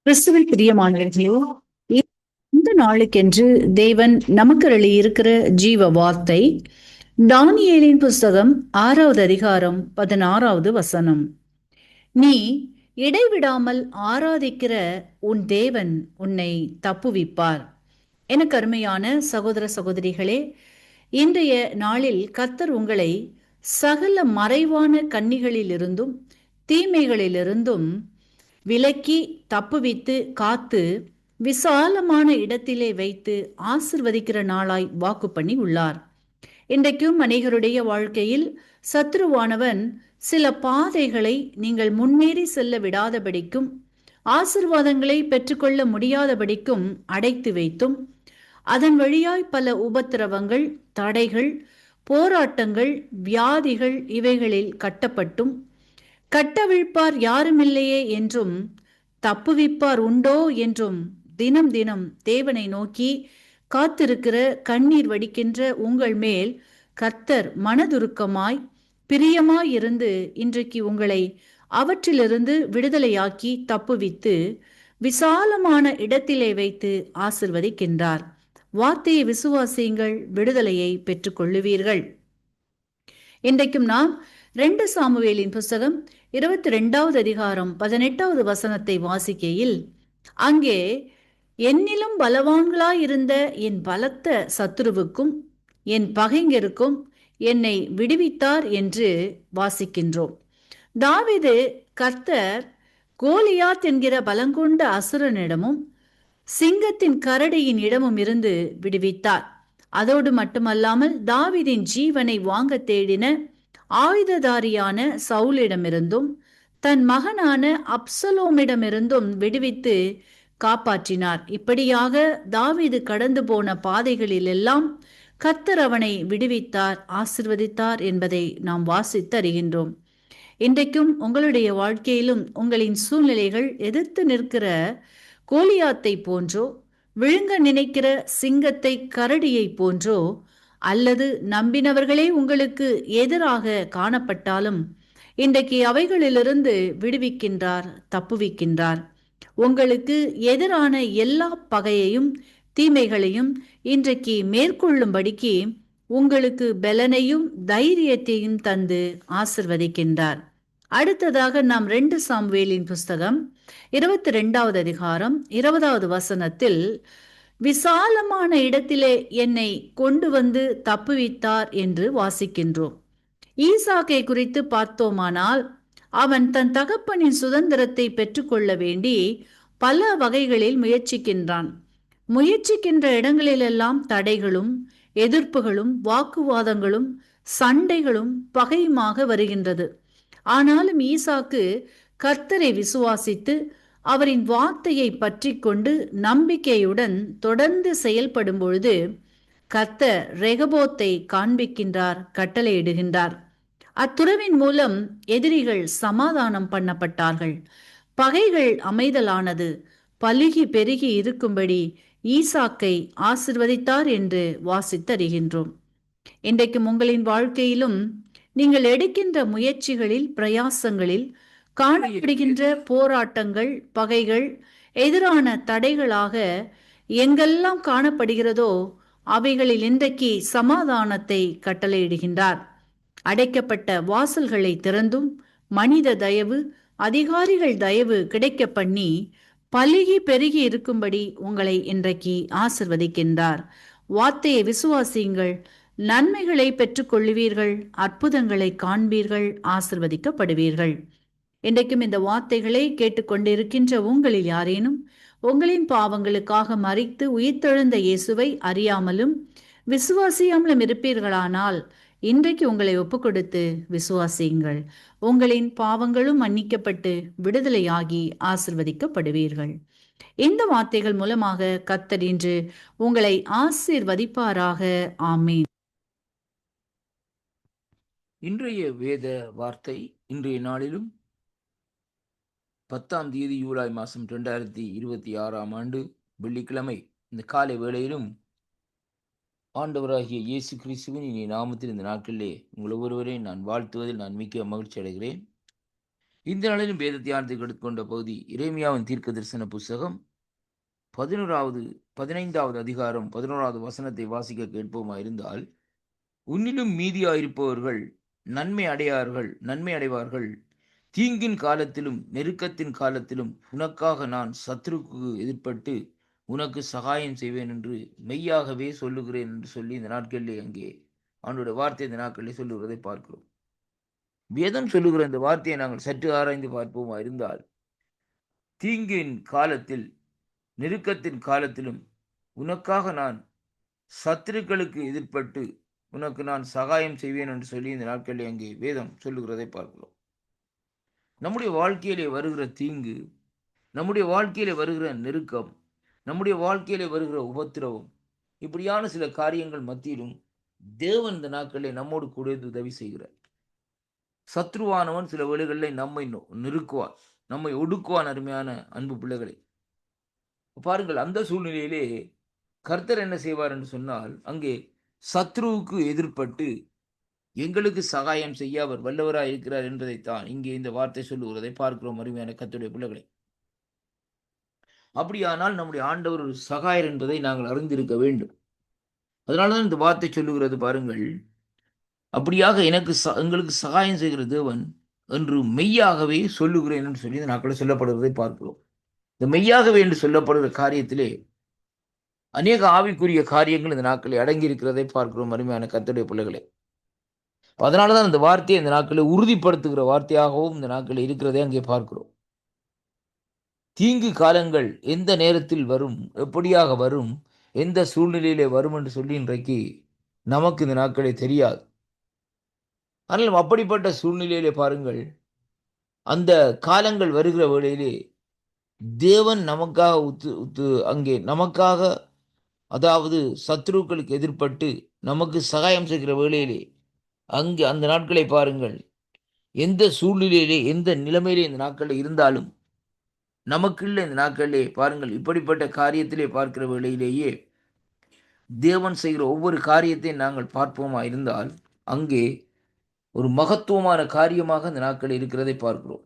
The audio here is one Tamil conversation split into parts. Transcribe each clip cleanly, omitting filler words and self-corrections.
கிறிஸ்துவில் பிரியமானவர்களே, இந்த நாளுக்கென்று தேவன் நமக்கு அருளியிருக்கிற ஜீவ வார்த்தை தானியேலின் புஸ்தகம் 6வது அதிகாரம் 16வது வசனம். நீ இடைவிடாமல் ஆராதிக்கிற உன் தேவன் உன்னை தப்புவிப்பார். எனக்கு அருமையான சகோதர சகோதரிகளே, இன்றைய நாளில் கர்த்தர் உங்களை சகல மறைவான கண்ணிகளிலிருந்தும் தீமைகளிலிருந்தும் விலக்கி தப்புவித்து காத்து விசாலமான இடத்திலே வைத்து ஆசிர்வதிக்கிற நாளாய் வாக்கு பண்ணி உள்ளார். இன்றைக்கும் அநேகருடைய வாழ்க்கையில் சத்ருவானவன் சில பாதைகளை நீங்கள் முன்னேறி செல்ல விடாதபடிக்கும் ஆசிர்வாதங்களை பெற்றுக்கொள்ள முடியாதபடிக்கும் அடைத்து வைத்தும் அதன் வழியாய் பல உபத்திரவங்கள், தடைகள், போராட்டங்கள், வியாதிகள் இவைகளில் கட்டப்பட்டும் கட்டவிழ்ப்பார் யாருமில்லையே என்றும் தப்புவிப்பார் உண்டோ என்றும் தினம் தினம் தேவனை நோக்கி காத்திருக்கிற கண்ணீர் வடிக்கின்ற உங்கள் மேல் கர்த்தர் மனதுருக்கமாய் பிரியமாயிருந்து இன்றைக்கு உங்களை அவற்றிலிருந்து விடுதலையாக்கி தப்புவித்து விசாலமான இடத்திலே வைத்து ஆசிர்வதிக்கின்றார். வார்த்தையை விசுவாசியுங்கள், விடுதலையை பெற்றுக்கொள்ளுவீர்கள். இன்றைக்கும் நாம் 2 சாமுவேலின் புஸ்தகம் 22வது அதிகாரம் 18வது வசனத்தை வாசிக்கையில், அங்கே என்னிலும் பலவான்களாயிருந்த என் பலத்த சத்துருவுக்கும் என் பகைஞருக்கும் என்னை விடுவித்தார் என்று வாசிக்கின்றோம். தாவீது கர்த்தர் கோலியாத் என்கிற பலங்கொண்ட அசுரனிடமும் சிங்கத்தின் கரடியின் இடமும் இருந்து விடுவித்தார். அதோடு மட்டுமல்லாமல் தாவீதின் ஜீவனை வாங்க தேடின ஆயுததாரியான சவுலிடமிருந்தும் தன் மகனான அப்சலோமிடமிருந்தும் விடுவித்து காப்பாற்றினார். இப்படியாக தாவீது கடந்து போன பாதைகளிலெல்லாம் கர்த்தர் அவனை விடுவித்தார், ஆசிர்வதித்தார் என்பதை நாம் வாசித்து அறிகின்றோம். இன்றைக்கும் உங்களுடைய வாழ்க்கையிலும் உங்களின் சூழ்நிலைகள் எதிர்த்து நிற்கிற கோலியாத்தை போன்றோ, விழுங்க நினைக்கிற சிங்கத்தை கரடியை போன்றோ, அல்லது நம்பினவர்களே உங்களுக்கு எதிராக காணப்பட்டாலும் இன்றைக்கு அவைகளிலிருந்து விடுவிக்கின்றார், தப்புவிக்கின்றார். உங்களுக்கு எதிரான எல்லா பகையையும் தீமைகளையும் இன்றைக்கு மேற்கொள்ளும்படிக்கு உங்களுக்கு பலனையும் தைரியத்தையும் தந்து ஆசிர்வதிக்கின்றார். அடுத்ததாக நாம் 2 சாமுவேலின் புஸ்தகம் 22வது அதிகாரம் 20வது வசனத்தில், விசாலமான இடத்திலே என்னை கொண்டு வந்து தப்புவித்தார் என்று வாசிக்கின்றோம். ஈசாக்கை குறித்து பார்த்தோமானால், அவன் தன் தகப்பனின் சுதந்திரத்தை பெற்றுக்கொள்ள வேண்டி பல வகைகளில் முயற்சிக்கின்றான். முயற்சிக்கின்ற இடங்களிலெல்லாம் தடைகளும் எதிர்ப்புகளும் வாக்குவாதங்களும் சண்டைகளும் பகையுமாக வருகின்றது. ஆனாலும் ஈசாக்கு கர்த்தரை விசுவாசித்து அவரின் வார்த்தையை பற்றி கொண்டு நம்பிக்கையுடன் தொடர்ந்து செயல்படும் பொழுது கர்த்தர் ரெகபோத்தை காண்பிக்கின்றார், கட்டளையிடுகின்றார். அத்துறவின் மூலம் எதிரிகள் சமாதானம் பண்ணப்பட்டார்கள், பகைகள் அமைதலானது, பலுகி பெருகி இருக்கும்படி ஈசாக்கை ஆசிர்வதித்தார் என்று வாசித்தறிகின்றோம். இன்றைக்கும் உங்களின் வாழ்க்கையிலும் நீங்கள் எடுக்கின்ற முயற்சிகளில், பிரயாசங்களில் காணப்படுகின்ற போராட்டங்கள், பகைகள், எதிரான தடைகளாக எங்கெல்லாம் காணப்படுகிறதோ அவைகளில் இன்றைக்கு சமாதானத்தை கட்டளையிடுகின்றார். அடைக்கப்பட்ட வாசல்களை திறந்தும் மனித தயவு, அதிகாரிகள் தயவு கிடைக்க பண்ணி பலுகி பெருகி இருக்கும்படி உங்களை இன்றைக்கு ஆசிர்வதிக்கின்றார். வார்த்தையை விசுவாசியுங்கள், நன்மைகளை பெற்றுக்கொள்ளுவீர்கள், அற்புதங்களை காண்பீர்கள், ஆசிர்வதிக்கப்படுவீர்கள். இன்றைக்கும் இந்த வார்த்தைகளை கேட்டுக்கொண்டிருக்கின்ற உங்களில் யாரேனும் உங்களின் பாவங்களுக்காக மரித்து உயிர்த்தெழுந்த இயேசுவை அறியாமலும் விசுவாசியாமலும் இருப்பீர்களானால் இன்றைக்கு உங்களை ஒப்புக்கொடுத்து விசுவாசியுங்கள். உங்களின் பாவங்களும் மன்னிக்கப்பட்டு விடுதலையாகி ஆசிர்வதிக்கப்படுவீர்கள். இந்த வார்த்தைகள் மூலமாக கர்த்தர் இன்று உங்களை ஆசீர்வதிப்பாராக. ஆமீன். இன்றைய வேத வார்த்தை இன்றைய நாளிலும் 10ஆம் தேதி ஜூலை மாதம் 2026ஆம் ஆண்டு வெள்ளிக்கிழமை இந்த காலை வேளையிலும் ஆண்டவராகிய இயேசு கிறிஸ்துவின் இனி நாமத்தில் இந்த நாட்களிலே உங்கள் ஒவ்வொருவரையும் நான் வாழ்த்துவதில் நான் மிக்க மகிழ்ச்சி அடைகிறேன். இந்த நாளிலும் வேத தியானத்துக்கு எடுத்துக்கொண்ட பகுதி எரேமியாவின் தீர்க்க தரிசன புஸ்தகம் 15வது அதிகாரம் 11வது வசனத்தை வாசிக்க கேட்போமா இருந்தால், உன்னிலும் மீதியாயிருப்பவர்கள் நன்மை அடைவார்கள். தீங்கின் காலத்திலும் நெருக்கத்தின் காலத்திலும் உனக்காக நான் சத்துருக்கு எதிர்ப்பட்டு உனக்கு சகாயம் செய்வேன் என்று மெய்யாகவே சொல்லுகிறேன் என்று சொல்லி இந்த நாட்களிலே அங்கே அவனுடைய வார்த்தை இந்த நாட்களிலே சொல்லுகிறதை பார்க்கிறோம். வேதம் சொல்லுகிற இந்த வார்த்தையை நாங்கள் சற்று ஆராய்ந்து பார்ப்போமா இருந்தால், தீங்கின் காலத்தில் நெருக்கத்தின் காலத்திலும் உனக்காக நான் சத்துருக்களுக்கு எதிர்ப்பட்டு உனக்கு நான் சகாயம் செய்வேன் என்று சொல்லி இந்த நாட்களில் அங்கே வேதம் சொல்லுகிறதை பார்க்கிறோம். நம்முடைய வாழ்க்கையிலே வருகிற தீங்கு, நம்முடைய வாழ்க்கையிலே வருகிற நெருக்கம், நம்முடைய வாழ்க்கையிலே வருகிற உபத்திரவம், இப்படியான சில காரியங்கள் மத்தியிலும் தேவன் இந்த நாட்களிலே நம்மோடு கூட இருந்து உதவி செய்கிறார். சத்ருவானவன் சில வேளைகளில் நம்மை நெருக்குவான், நம்மை ஒடுக்குவான். அருமையான அன்பு பிள்ளைகளை பாருங்கள், அந்த சூழ்நிலையிலே கர்த்தர் என்ன செய்வார் என்று சொன்னால், அங்கே சத்ருவுக்கு எதிர்ப்பட்டு எங்களுக்கு சகாயம் செய்ய அவர் வல்லவராய் இருக்கிறார் என்பதைத்தான் இங்கே இந்த வார்த்தை சொல்லுகிறதை பார்க்கிறோம். அருமையான கர்த்தருடைய பிள்ளைகளை, அப்படியானால் நம்முடைய ஆண்டவர் ஒரு சகாயர் என்பதை நாங்கள் அறிந்திருக்க வேண்டும். அதனால்தான் இந்த வார்த்தை சொல்லுகிறது பாருங்கள், அப்படியாக எங்களுக்கு சகாயம் செய்கிற தேவன் என்று மெய்யாகவே சொல்லுகிறேன் என்று சொல்லி இந்த நாட்களில் சொல்லப்படுவதை பார்க்கிறோம். இந்த மெய்யாகவே என்று சொல்லப்படுகிற காரியத்திலே அநேக ஆவிக்குரிய காரியங்கள் இந்த நாட்களில் அடங்கி இருக்கிறதை பார்க்கிறோம். அருமையான கர்த்தருடைய பிள்ளைகளே, அதனாலதான் இந்த வார்த்தையை இந்த நாட்களில் உறுதிப்படுத்துகிற வார்த்தையாகவும் இந்த நாட்களில் இருக்கிறதை அங்கே பார்க்கிறோம். தீங்கு காலங்கள் எந்த நேரத்தில் வரும், எப்படியாக வரும், எந்த சூழ்நிலையிலே வரும் என்று சொல்லி இன்றைக்கு நமக்கு இந்த நாட்களே தெரியாது. ஆனால் அப்படிப்பட்ட சூழ்நிலையிலே பாருங்கள், அந்த காலங்கள் வருகிற வேளையிலே தேவன் நமக்காக அங்கே நமக்காக, அதாவது சத்துருக்களுக்கு எதிர்ப்பட்டு நமக்கு சகாயம் செய்கிற வேளையிலே அங்கே அந்த நாட்களை பாருங்கள், எந்த சூழ்நிலையிலே எந்த நிலைமையிலே இந்த நாட்களில் இருந்தாலும் நமக்குள்ள இந்த நாட்களிலே பாருங்கள், இப்படிப்பட்ட காரியத்திலே பார்க்கிற வேளையிலேயே தேவன் செய்கிற ஒவ்வொரு காரியத்தையும் நாங்கள் பார்ப்போமா இருந்தால் அங்கே ஒரு மகத்துவமான காரியமாக இந்த நாட்களில் இருக்கிறதை பார்க்கிறோம்.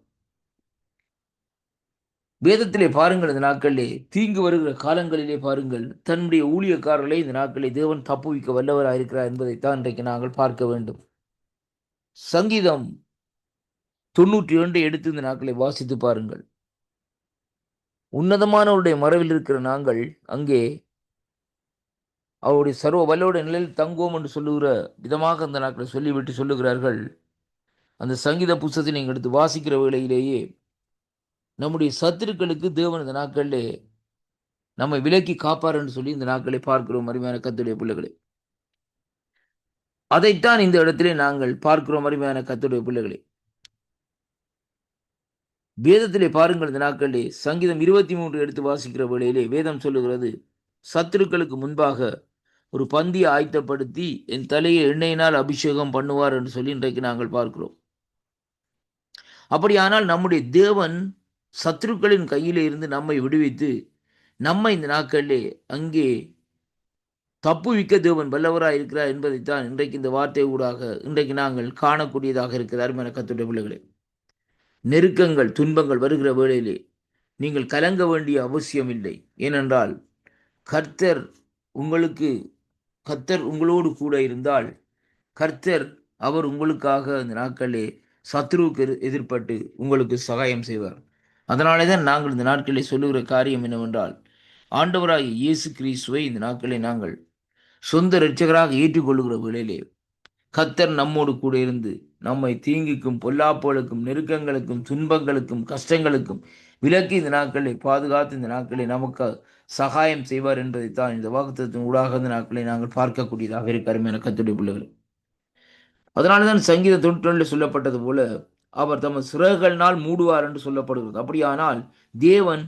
வேதத்திலே பாருங்கள், இந்த நாட்களிலே தீங்கு வருகிற காலங்களிலே பாருங்கள், தன்னுடைய ஊழியக்காரர்களை இந்த நாட்களிலே தேவன் தப்புவிக்க வல்லவராக இருக்கிறார் என்பதைத்தான் இன்றைக்கு நாங்கள் பார்க்க வேண்டும். சங்கீதம் 92 எடுத்து இந்த நாட்களை வாசித்து பாருங்கள். உன்னதமானவருடைய மறைவில் இருக்கிற நாங்கள் அங்கே அவருடைய சர்வ வல்லோட நிலையில் தங்குவோம் என்று சொல்லுகிற விதமாக அந்த நாட்களை சொல்லிவிட்டு சொல்லுகிறார்கள். அந்த சங்கீத புஸ்தகத்தை நீங்கள் எடுத்து வாசிக்கிற வேளையிலேயே நம்முடைய சத்துருக்களுக்கு தேவன் இந்த நாட்களிலே நம்மை விலக்கி காப்பார் என்று சொல்லி இந்த நாட்களை பார்க்கிறோம். அருமையான கர்த்தருடைய பிள்ளைகளே, அதைத்தான் இந்த இடத்திலே நாங்கள் பார்க்கிறோம். அருமையான கர்த்தருடைய பிள்ளைகளே, வேதத்திலே பாருங்கள், இந்த நாட்களிலே சங்கீதம் 23 எடுத்து வாசிக்கிற வேளையிலே வேதம் சொல்லுகிறது, சத்துருக்களுக்கு முன்பாக ஒரு பந்தியை ஆயத்தப்படுத்தி என் தலையை எண்ணெயினால் அபிஷேகம் பண்ணுவார் என்று சொல்லி இன்றைக்கு நாங்கள் பார்க்கிறோம். அப்படியானால் நம்முடைய தேவன் சத்துருக்களின் கையிலே இருந்து நம்மை விடுவித்து நம்மை இந்த நாட்களிலே அங்கே தப்புவிக்க தேவன் வல்லவராக இருக்கிறார் என்பதைத்தான் இன்றைக்கு இந்த வார்த்தை ஊடாக இன்றைக்கு நாங்கள் காணக்கூடியதாக இருக்கிற அருமையான கர்த்தருடைய பிள்ளைகளே, நெருக்கங்கள் துன்பங்கள் வருகிற வேளையிலே நீங்கள் கலங்க வேண்டிய அவசியம் இல்லை. ஏனென்றால் கர்த்தர் உங்களோடு கூட இருந்தால் கர்த்தர் அவர் உங்களுக்காக இந்த நாட்களிலே சத்ருவுக்கு எதிர்ப்பட்டு உங்களுக்கு சகாயம் செய்வார். அதனாலே தான் நாங்கள் இந்த நாட்களிலே சொல்லுகிற காரியம் என்னவென்றால், ஆண்டவராகிய இயேசு கிறிஸ்துவை இந்த நாட்களை நாங்கள் சொந்த இரட்சகராக ஏற்றுக்கொள்ளுகிற வேளையிலே கர்த்தர் நம்மோடு கூட இருந்து நம்மை தீங்குக்கும் பொல்லாப்புகளுக்கும் நெருக்கங்களுக்கும் துன்பங்களுக்கும் கஷ்டங்களுக்கும் விலக்கி இந்த நாட்களை பாதுகாத்து இந்த நாட்களை நமக்கு சகாயம் செய்வார் என்பதைத்தான் இந்த வாக்குத்தத்தத்தின் ஊடாக இந்த நாட்களை நாங்கள் பார்க்கக்கூடியதாக இருக்க அருமையான கர்த்தருடைய பிள்ளைகள். அதனால்தான் சங்கீதம் 92 சொல்லப்பட்டது போல அவர் தமது சிறகுகளினால் மூடுவார் என்று சொல்லப்படுகிறது. அப்படியானால் தேவன்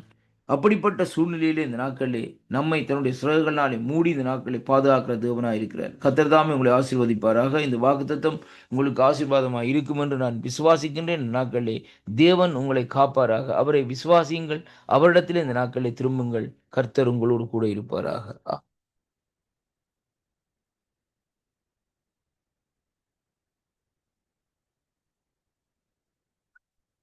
அப்படிப்பட்ட சூழ்நிலையிலே இந்த நாட்களிலே நம்மை தன்னுடைய சிறகுகளினாலே மூடி இந்த நாட்களை பாதுகாக்கிற தேவனாக இருக்கிறார். கர்த்தர் தாமே உங்களை ஆசீர்வதிப்பாராக. இந்த வாக்குத்தத்தம் உங்களுக்கு ஆசீர்வாதமாக இருக்கும் என்று நான் விசுவாசிக்கின்றேன். இந்த நாட்களிலே தேவன் உங்களை காப்பாராக. அவரை விசுவாசியுங்கள், அவரிடத்திலே இந்த நாட்களை திரும்புங்கள். கர்த்தர் உங்களோடு கூட இருப்பாராக.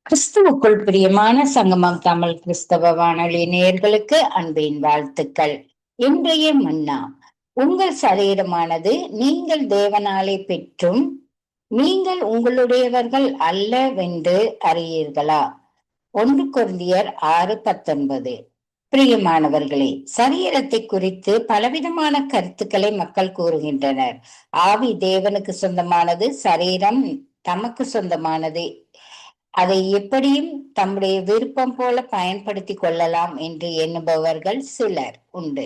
கிறிஸ்துவுக்குள் பிரியமான சங்கமம் தமிழ் கிறிஸ்தவ வானொலி நேயர்களுக்கு அன்பின் வாழ்த்துக்கள். இன்றைய மன்னா, உங்கள் சரீரமானது நீங்கள் தேவனாலே பெற்றும் நீங்கள் உங்களுடையவர்கள் அல்லவென்று அறியீர்களா? 1 கொரிந்தியர் 6:19. பிரியமானவர்களே, சரீரத்தை குறித்து பலவிதமான கருத்துக்களை மக்கள் கூறுகின்றனர். ஆவி தேவனுக்கு சொந்தமானது, சரீரம் தமக்கு சொந்தமானது, அதை எப்படியும் தம்முடைய விருப்பம் போல பயன்படுத்தி கொள்ளலாம் என்று எண்ணுபவர்கள் சிலர் உண்டு.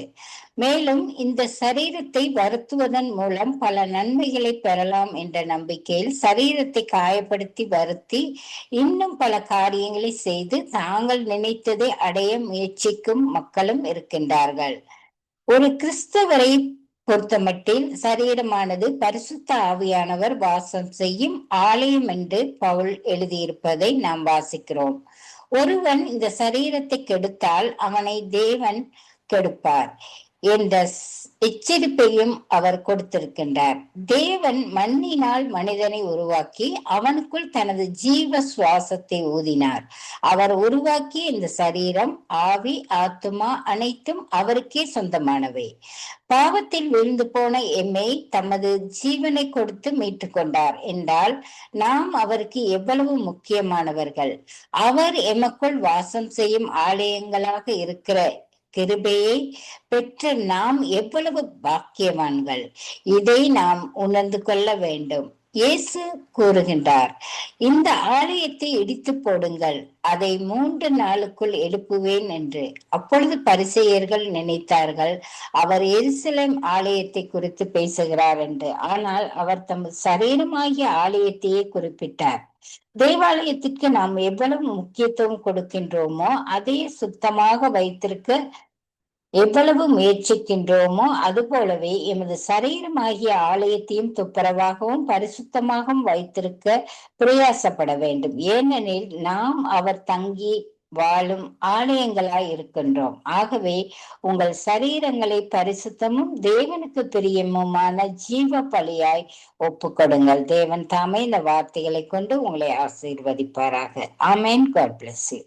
மேலும் இந்த சரீரத்தை வருத்துவதன் மூலம் பல நன்மைகளை பெறலாம் என்ற நம்பிக்கையில் சரீரத்தை காயப்படுத்தி வருத்தி இன்னும் பல காரியங்களை செய்து தாங்கள் நினைத்ததை அடைய முயற்சிக்கும் மக்களும் இருக்கின்றார்கள். ஒரு கிறிஸ்தவரை பொறுத்தமட்டில் சரீரமானது பரிசுத்த ஆவியானவர் வாசம் செய்யும் ஆலயம் என்று பவுல் எழுதியிருப்பதை நாம் வாசிக்கிறோம். ஒருவன் இந்த சரீரத்தை கெடுத்தால் அவனை தேவன் கெடுப்பார் என்ற எச்சரிப்பையும் அவர் கொடுத்திருக்கின்றார். தேவன் மண்ணினால் மனிதனை உருவாக்கி அவனுக்குள் தனது ஜீவ சுவாசத்தை ஊதினார். அவர் உருவாக்கிய இந்த சரீரம், ஆவி, ஆத்துமா அனைத்தும் அவருக்கே சொந்தமானவை. பாவத்தில் விழுந்து போன எம்மை தமது ஜீவனை கொடுத்து மீட்டுக் கொண்டார் என்றால் நாம் அவருக்கு எவ்வளவு முக்கியமானவர்கள். அவர் எமக்குள் வாசம் செய்யும் ஆலயங்களாக இருக்கிற கிருபையை பெற்ற நாம் எவ்வளவு பாக்கியவான்கள். இதை நாம் உணர்ந்து கொள்ள வேண்டும். இயேசு கூறுகின்றார், இந்த ஆலயத்தை இடித்து போடுங்கள், அதை 3 நாளுக்குள் எழுப்புவேன் என்று. அப்பொழுது பரிசேயர்கள் நினைத்தார்கள் அவர் எருசலேம் ஆலயத்தை குறித்து பேசுகிறார் என்று. ஆனால் அவர் தமது சரீரமாகிய ஆலயத்தையே குறிப்பிட்டார். தேவாலயத்திற்கு நாம் எவ்வளவு முக்கியத்துவம் கொடுக்கின்றோமோ, அதை சுத்தமாக வைத்திருக்க எவ்வளவு முயற்சிக்கின்றோமோ அதுபோலவே எமது சரீரமாகிய ஆலயத்தையும் துப்புரவாகவும் பரிசுத்தமாகவும் வைத்திருக்க பிரயாசப்பட வேண்டும். ஏனெனில் நாம் அவர் தங்கி வாழும் ஆலயங்களாய் இருக்கின்றோம். ஆகவே உங்கள் சரீரங்களை பரிசுத்தமும் தேவனுக்கு பிரியமுமான ஜீவ பலியாய் ஒப்புக்கொடுங்கள். தேவன் தாமே இந்த வார்த்தைகளை கொண்டு உங்களை ஆசீர்வதிப்பாராக. ஆமென். God bless you.